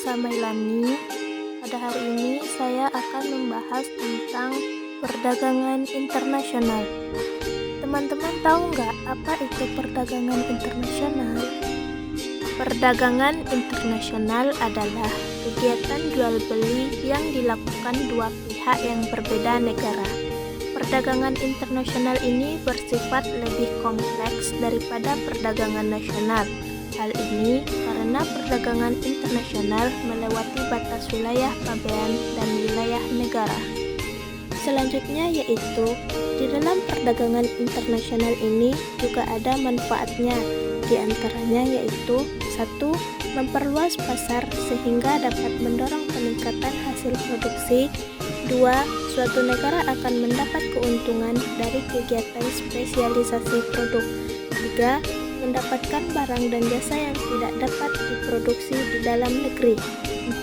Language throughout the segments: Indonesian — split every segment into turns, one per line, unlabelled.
Nisa Mailani. Pada hari ini saya akan membahas tentang perdagangan internasional. Teman-teman tahu nggak apa itu perdagangan internasional? Perdagangan internasional adalah kegiatan jual beli yang dilakukan dua pihak yang berbeda negara. Perdagangan internasional ini bersifat lebih kompleks daripada perdagangan nasional. Hal ini karena perdagangan internasional melewati batas wilayah pabean dan wilayah negara. Selanjutnya yaitu, di dalam perdagangan internasional ini juga ada manfaatnya. Di antaranya yaitu 1. Memperluas pasar sehingga dapat mendorong peningkatan hasil produksi. 2. Suatu negara akan mendapat keuntungan dari kegiatan spesialisasi produk. 3. Mendapatkan barang dan jasa yang tidak dapat diproduksi di dalam negeri. 4.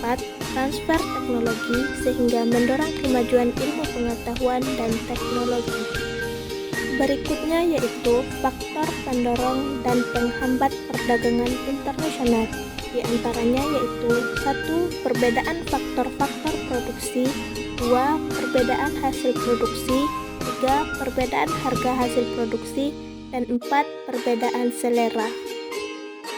Transfer teknologi sehingga mendorong kemajuan ilmu pengetahuan dan teknologi. Berikutnya yaitu faktor pendorong dan penghambat perdagangan internasional. Di antaranya yaitu 1. Perbedaan faktor-faktor produksi. 2. Perbedaan hasil produksi. 3. Perbedaan harga hasil produksi. Dan 4. Perbedaan selera.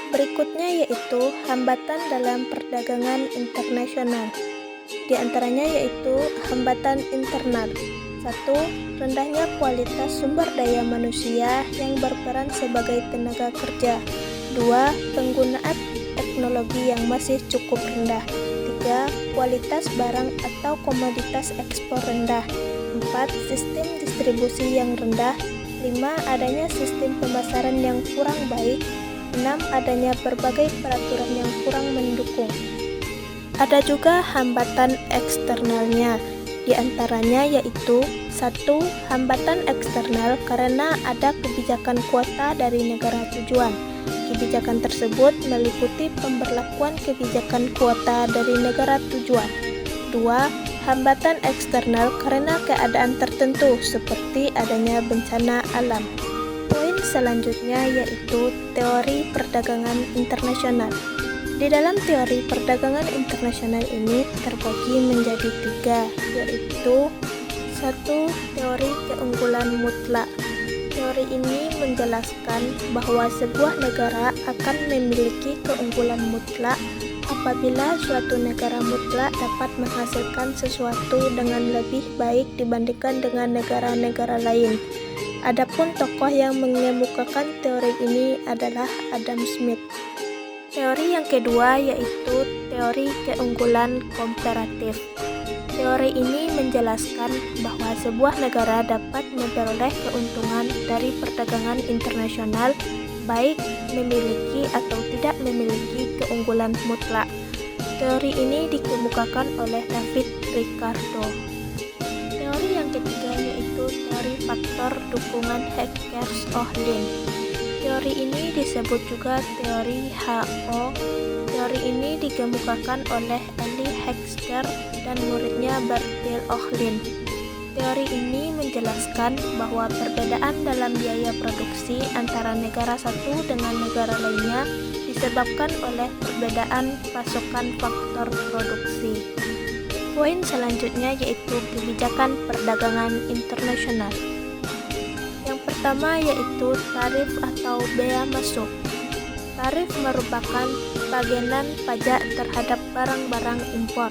Berikutnya yaitu hambatan dalam perdagangan internasional. Di antaranya yaitu hambatan internal. 1. Rendahnya kualitas sumber daya manusia yang berperan sebagai tenaga kerja. 2. Penggunaan teknologi yang masih cukup rendah. 3. Kualitas barang atau komoditas ekspor rendah. 4. Sistem distribusi yang rendah. 5. Adanya sistem pemasaran yang kurang baik. 6. Adanya berbagai peraturan yang kurang mendukung. Ada juga hambatan eksternalnya. Di antaranya yaitu 1. Hambatan eksternal karena ada kebijakan kuota dari negara tujuan. Kebijakan tersebut meliputi pemberlakuan kebijakan kuota dari negara tujuan. 2. Hambatan eksternal karena keadaan tertentu seperti adanya bencana alam. Poin selanjutnya yaitu teori perdagangan internasional. Di dalam teori perdagangan internasional ini terbagi menjadi 3, yaitu 1. Teori keunggulan mutlak. Teori ini menjelaskan bahwa sebuah negara akan memiliki keunggulan mutlak apabila suatu negara mutlak dapat menghasilkan sesuatu dengan lebih baik dibandingkan dengan negara-negara lain. Adapun tokoh yang mengemukakan teori ini adalah Adam Smith. Teori yang kedua yaitu teori keunggulan komparatif. Teori ini menjelaskan bahwa sebuah negara dapat memperoleh keuntungan dari perdagangan internasional baik memiliki atau tidak memiliki keunggulan mutlak. Teori ini dikemukakan oleh David Ricardo. Teori yang ketiga yaitu teori faktor dukungan Heckers-Ohlin. Teori ini disebut juga teori HO. Teori ini dikemukakan oleh Eli Heckscher dan muridnya Bertil Ohlin. Teori ini menjelaskan bahwa perbedaan dalam biaya produksi antara negara satu dengan negara lainnya disebabkan oleh perbedaan pasokan faktor produksi. Poin selanjutnya yaitu kebijakan perdagangan internasional. Yang pertama yaitu tarif atau bea masuk. Tarif merupakan bagian pajak terhadap barang-barang impor.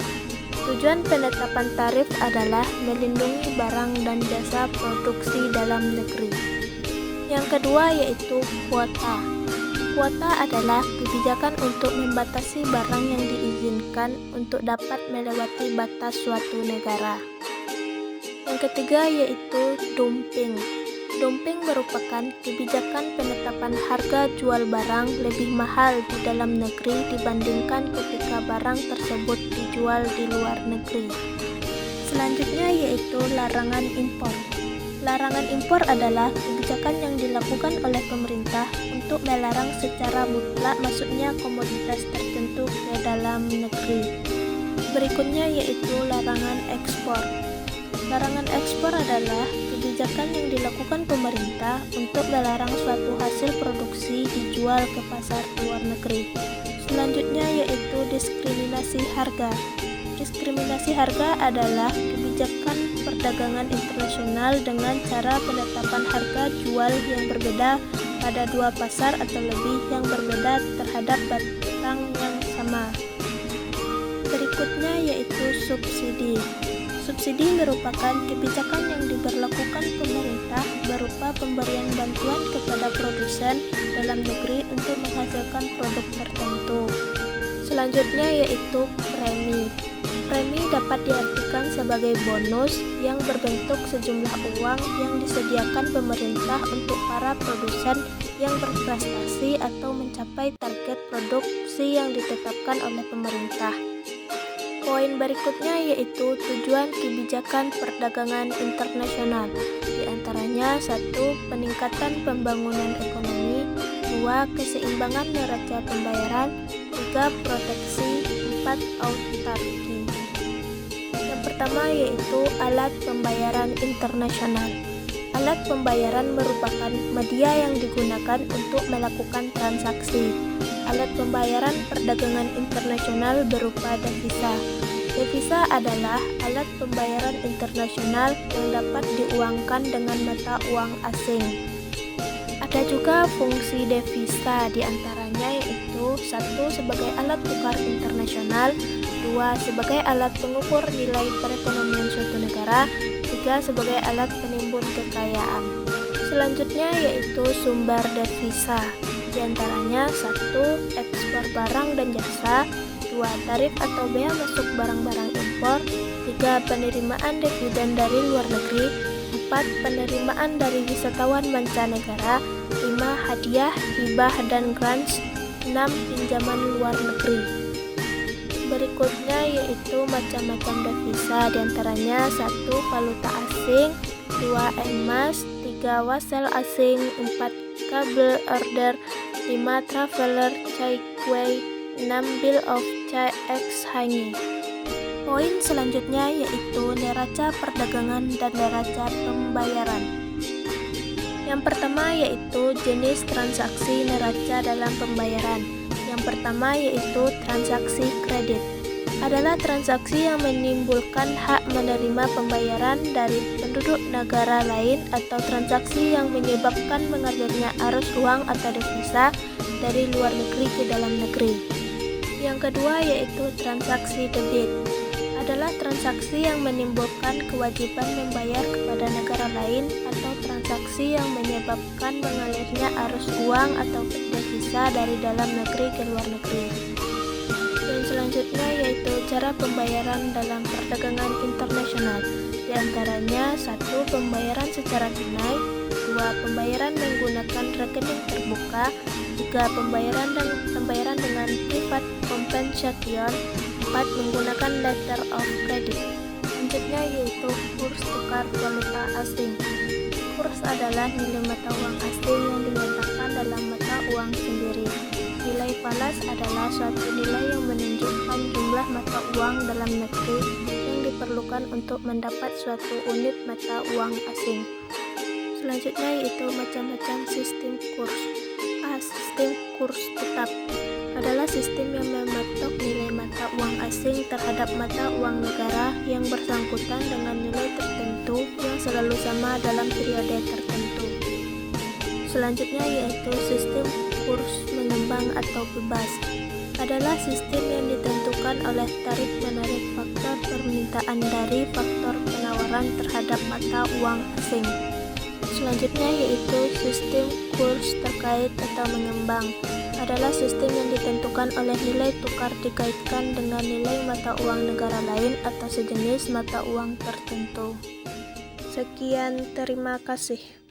Tujuan penetapan tarif adalah melindungi barang dan jasa produksi dalam negeri. Yang kedua yaitu kuota. Kuota adalah kebijakan untuk membatasi barang yang diizinkan untuk dapat melewati batas suatu negara. Yang ketiga yaitu dumping. Dumping merupakan kebijakan penetapan harga jual barang lebih mahal di dalam negeri dibandingkan ketika barang tersebut dijual di luar negeri. Selanjutnya yaitu larangan impor. Larangan impor adalah kebijakan yang dilakukan oleh pemerintah untuk melarang secara mutlak masuknya komoditas tertentu ke dalam negeri. Berikutnya yaitu larangan ekspor. Larangan ekspor adalah kebijakan yang dilakukan pemerintah untuk melarang suatu hasil produksi dijual ke pasar luar negeri. Selanjutnya yaitu diskriminasi harga. Diskriminasi harga adalah kebijakan perdagangan internasional dengan cara penetapan harga jual yang berbeda pada dua pasar atau lebih yang berbeda terhadap barang yang sama. Berikutnya yaitu subsidi. Subsidi merupakan kebijakan yang diberlakukan pemerintah berupa pemberian bantuan kepada produsen dalam negeri untuk menghasilkan produk tertentu. Selanjutnya yaitu premi. Premi dapat diartikan sebagai bonus yang berbentuk sejumlah uang yang disediakan pemerintah untuk para produsen yang berprestasi atau mencapai target produksi yang ditetapkan oleh pemerintah. Poin berikutnya yaitu tujuan kebijakan perdagangan internasional. Di antaranya 1. Peningkatan pembangunan ekonomi, 2. Keseimbangan neraca pembayaran, 3. Proteksi, 4. Autarki. Yang pertama yaitu alat pembayaran internasional. Alat pembayaran merupakan media yang digunakan untuk melakukan transaksi. Alat pembayaran perdagangan internasional berupa devisa. Devisa adalah alat pembayaran internasional yang dapat diuangkan dengan mata uang asing. Ada juga fungsi devisa, diantaranya yaitu 1. Sebagai alat tukar internasional, 2. Sebagai alat pengukur nilai perekonomian suatu negara, 3. Sebagai alat penimbun kekayaan. Selanjutnya yaitu sumber devisa, diantaranya 1. Ekspor barang dan jasa, 2. Tarif atau bea masuk barang-barang impor, 3. Penerimaan dividen dari luar negeri, 4. Penerimaan dari wisatawan mancanegara, 5. Hadiah, hibah dan grants, 6. Pinjaman luar negeri. Berikutnya yaitu macam-macam devisa, diantaranya 1. Valuta asing, 2. emas, 3. wasel asing, 4. kabel order, 5. traveler checkway, 6. bill of exchange. Poin selanjutnya yaitu neraca perdagangan dan neraca pembayaran. Yang pertama yaitu jenis transaksi neraca dalam pembayaran. Yang pertama yaitu transaksi kredit. Adalah transaksi yang menimbulkan hak menerima pembayaran dari penduduk negara lain atau transaksi yang menyebabkan mengalirnya arus uang atau devisa dari luar negeri ke dalam negeri. Yang kedua yaitu transaksi debit. Adalah transaksi yang menimbulkan kewajiban membayar kepada negara lain atau transaksi yang menyebabkan mengalirnya arus uang atau devisa dari dalam negeri ke luar negeri. Dan selanjutnya yaitu cara pembayaran dalam perdagangan internasional. Di antaranya 1. Pembayaran secara tunai, 2. Pembayaran menggunakan rekening terbuka, 3. Pembayaran dengan private compensation, 4. Menggunakan letter of credit. Selanjutnya yaitu kurs tukar valuta asing. Kurs adalah nilai mata uang asing yang dinyatakan dalam mata uang sendiri. Nilai falas adalah suatu nilai yang menunjukkan jumlah mata uang dalam negeri yang diperlukan untuk mendapat suatu unit mata uang asing. Selanjutnya yaitu macam-macam sistem kurs. A. Sistem kurs tetap adalah sistem yang mematok nilai mata uang asing terhadap mata uang negara yang bersangkutan dengan nilai tertentu yang selalu sama dalam periode tertentu. Selanjutnya yaitu sistem kurs mengembang atau bebas. Adalah sistem yang ditentukan oleh tarik-menarik faktor permintaan dari faktor penawaran terhadap mata uang asing. Selanjutnya yaitu sistem kurs terkait atau mengembang. Adalah sistem yang ditentukan oleh nilai tukar dikaitkan dengan nilai mata uang negara lain atau sejenis mata uang tertentu. Sekian, terima kasih.